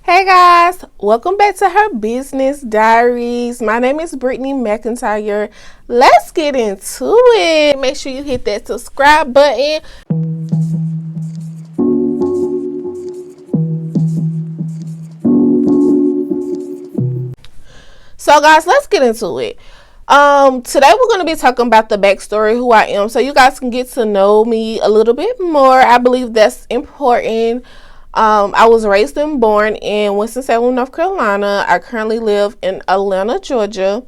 Hey guys, welcome back to her business diaries. My name is Brittany McIntyre. Let's get into it. Make sure you hit that subscribe button. So guys, let's get into it. Today we're going to be talking about the backstory, who I am, so you guys can get to know me a little bit more. I believe that's important. I was raised and born in Winston-Salem, North Carolina. I currently live in Atlanta, Georgia.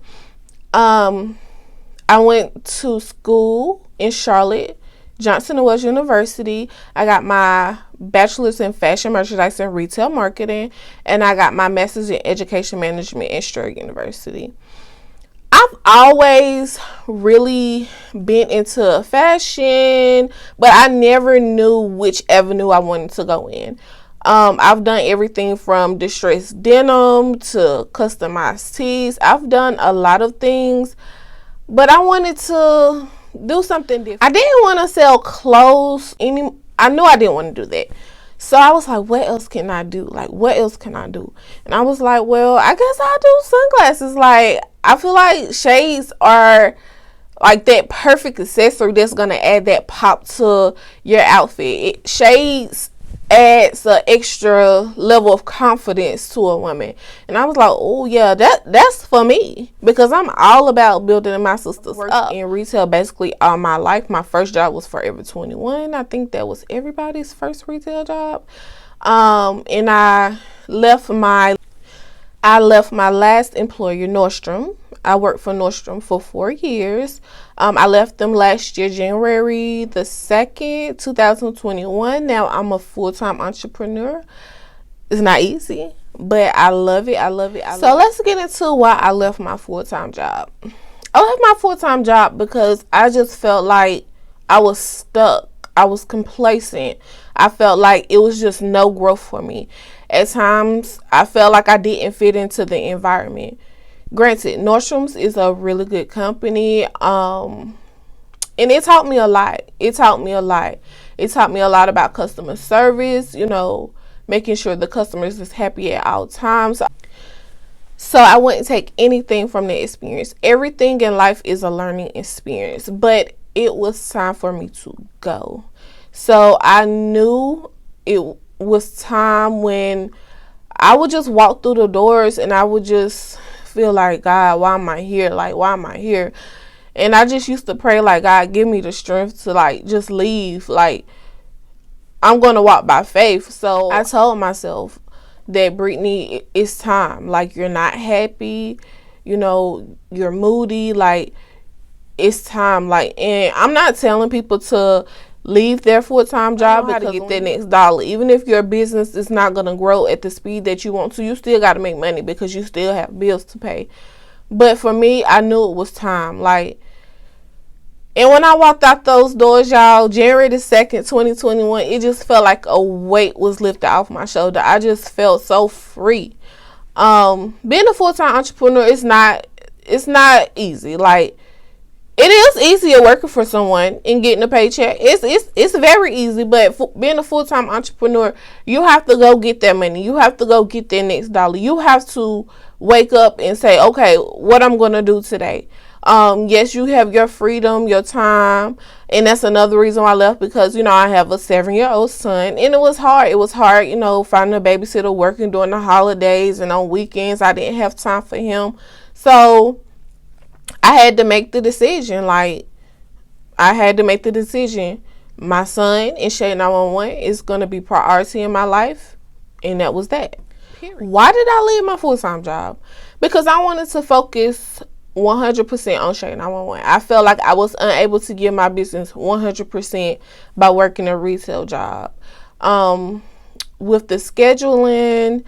I went to school in Charlotte, Johnson & Wales University. I got my bachelor's in fashion merchandise and retail marketing, and I got my master's in education management at Strayer University. I've always really been into fashion, but I never knew which avenue I wanted to go in. I've done everything from distressed denim to customized tees. I've done a lot of things, but I wanted to do something different. I didn't want to sell clothes I knew I didn't want to do that. So I was like, what else can I do? What else can I do? And I was like, well, I guess I'll do sunglasses. I feel like shades are like that perfect accessory that's going to add that pop to your outfit. Shades adds an extra level of confidence to a woman. And I was like, oh yeah, that's for me, because I'm all about building my sisters up. In retail basically all my life. My first job was Forever 21. I think that was everybody's first retail job. And I left my last employer, Nordstrom. I worked for Nordstrom for 4 years. I left them last year, January the 2nd, 2021. Now I'm a full-time entrepreneur. It's not easy, but I love it. So let's get into why I left my full-time job. I left my full-time job because I just felt like I was stuck. I was complacent. I felt like it was just no growth for me. At times, I felt like I didn't fit into the environment. Granted, Nordstrom's is a really good company, and it taught me a lot. It taught me a lot about customer service, making sure the customers is happy at all times. So I wouldn't take anything from the experience. Everything in life is a learning experience, but it was time for me to go. So I knew it was time when I would just walk through the doors and I would just feel like, God, why am I here? Why am I here? And I just used to pray, God, give me the strength to just leave. I'm going to walk by faith. So I told myself that, Brittany, it's time. You're not happy, you're moody, it's time. And I'm not telling people to leave their full-time job because to get that next dollar. Even if your business is not going to grow at the speed that you want to, you still got to make money because you still have bills to pay. But for me, I knew it was time. And when I walked out those doors, y'all, January the 2nd, 2021, it just felt like a weight was lifted off my shoulder. I just felt so free. Being a full-time entrepreneur is not easy. It is easier working for someone and getting a paycheck. It's very easy, but being a full-time entrepreneur, you have to go get that money. You have to go get that next dollar. You have to wake up and say, okay, what I'm going to do today. Yes, you have your freedom, your time, and that's another reason why I left, because, I have a 7-year-old son, and it was hard. It was hard, finding a babysitter, working during the holidays and on weekends. I didn't have time for him. So I had to make the decision. My son in Shade 911 is going to be priority in my life. And that was that. Period. Why did I leave my full-time job? Because I wanted to focus 100% on Shade 911. I felt like I was unable to give my business 100% by working a retail job. With the scheduling,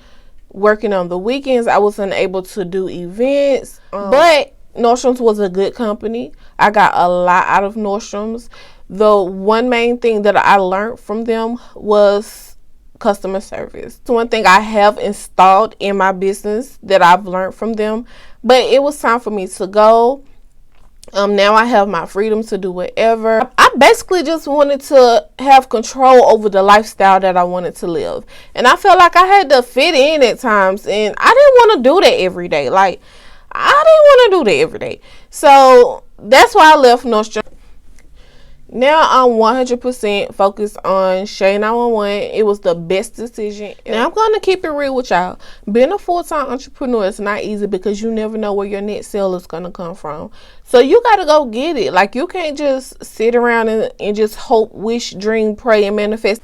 working on the weekends, I was unable to do events. But Nordstrom's was a good company. I got a lot out of Nordstrom's. The one main thing that I learned from them was customer service. It's one thing I have installed in my business that I've learned from them. But it was time for me to go. Now I have my freedom to do whatever. I basically just wanted to have control over the lifestyle that I wanted to live. And I felt like I had to fit in at times. And I didn't want to do that every day. Like, I didn't want to do that every day. So that's why I left Nordstrom. Now I'm 100% focused on Shay 911. It was the best decision. Now I'm going to keep it real with y'all. Being a full-time entrepreneur is not easy because you never know where your next sale is going to come from. So you got to go get it. Like, you can't just sit around and just hope, wish, dream, pray, and manifest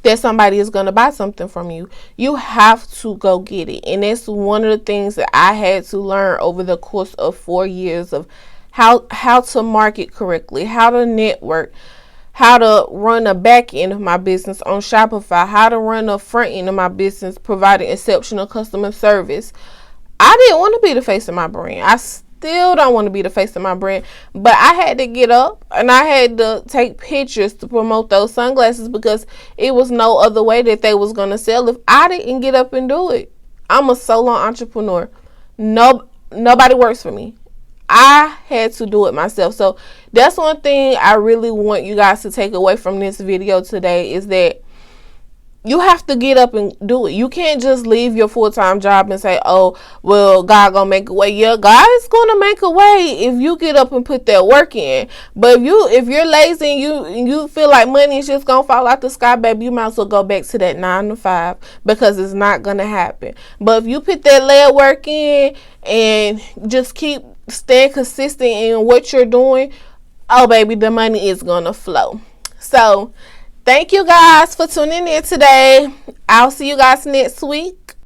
that somebody is going to buy something from you. You have to go get it. And that's one of the things that I had to learn over the course of 4 years of how to market correctly, how to network, how to run a back end of my business on Shopify, how to run a front end of my business providing exceptional customer service. I didn't want to be the face of my brand. I still don't want to be the face of my brand, but I had to get up and I had to take pictures to promote those sunglasses because it was no other way that they was going to sell if I didn't get up and do it. I'm a solo entrepreneur. Nobody works for me. I had to do it myself. So that's one thing I really want you guys to take away from this video today is that you have to get up and do it. You can't just leave your full-time job and say, oh, well, God gonna make a way. Yeah, God is gonna make a way if you get up and put that work in. But if you're lazy and you feel like money is just gonna fall out the sky, baby, you might as well go back to that 9 to 5 because it's not gonna happen. But if you put that lead work in and just keep staying consistent in what you're doing, oh, baby, the money is gonna flow. So thank you guys for tuning in today. I'll see you guys next week.